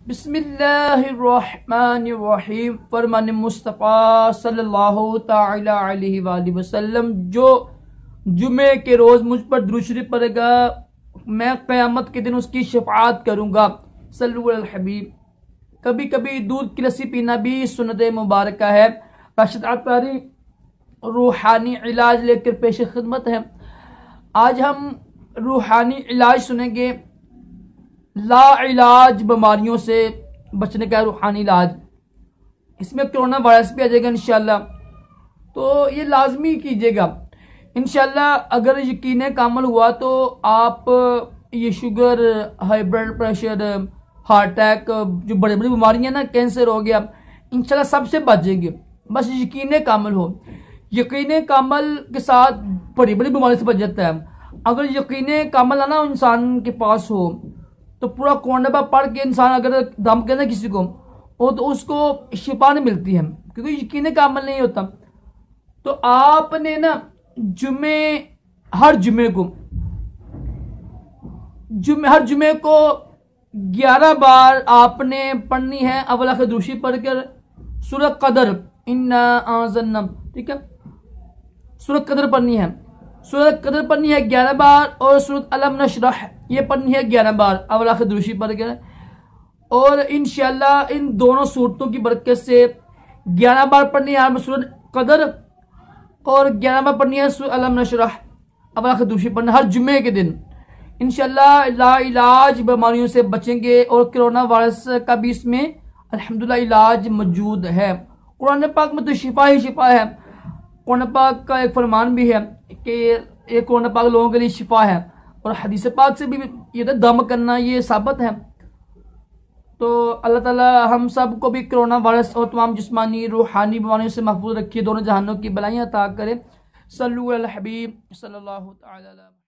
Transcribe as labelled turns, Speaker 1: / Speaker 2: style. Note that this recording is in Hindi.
Speaker 1: बिस्मिल्लाहिर्रहमानिर्रहीम। फरमान मुस्तफ़ा सल्लल्लाहु ताला अलैहि वसल्लम, जो जुमे के रोज़ मुझ पर दुरूद शरीफ पढ़ेगा मैं क़यामत के दिन उसकी शफ़ाअत करूँगा। सल्लु अलल हबीब। कभी कभी दूध की लस्सी पीना भी सुन्नत मुबारक है। राशिद अत्तारी रूहानी इलाज लेकर पेश खिदमत है। आज हम रूहानी इलाज सुनेंगे। ला इलाज बीमारियों से बचने का रूहानी इलाज। इसमें कोरोना वायरस भी आ जाएगा इंशाल्लाह, तो ये लाजमी कीजिएगा इंशाल्लाह। अगर यकीन कामल हुआ तो आप ये sugar, high blood pressure, heart attack, जो बड़ी बड़ी बीमारियां ना, कैंसर हो गया, इंशाल्लाह सबसे बच जाएंगे। बस यकीन कामल हो। यकीन कामल के साथ बड़ी बड़ी बीमारी से बच जाता है। अगर यकीन कामल है ना इंसान के पास हो तो पूरा कोंडबा पढ़ के इंसान अगर दम के ना किसी को वो तो उसको शिफा नहीं मिलती है, क्योंकि यकीन कामल नहीं होता। तो आपने ना हर जुमे को 11 बार आपने पढ़नी है। अवला खदूशी पढ़कर सूरह कदर, इन्ना आज़न्ना, ठीक है, सूरह कदर पढ़नी है। सूरह कदर पढ़नी है 11 बार, और सूरह अलम नशरह ये पढ़नी है 11 बार अवला खदूशी पढ़कर। और इंशाल्लाह इन दोनों सूरतों की बरकत से 11 बार पढ़नी है सूरह कदर, और 11 बार पढ़नी है सूरह अलम नशरह अवला खदूशी पढ़ना हर जुमे के दिन। इंशाल्लाह ला इलाज बीमारियों से बचेंगे, और कोरोना वायरस का भी इसमें अल्हम्दुलिल्लाह इलाज मौजूद है। कुरान पाक में तो शिफा ही शिफा है। कुरान पाक का एक फरमान भी है कि ये कुरान पाक लोगों के लिए शिफा है, और हदीस पाक से भी ये दम करना ये साबित है। तो अल्लाह ताला हम सब को भी कोरोना वायरस और तमाम जिस्मानी रूहानी बीमारियों से महफूज रखिए, दोनों जहानों की बलाइयाँ अता करे। सल्लु अलल हबीब सल्लल्लाहु तआला अलैहि।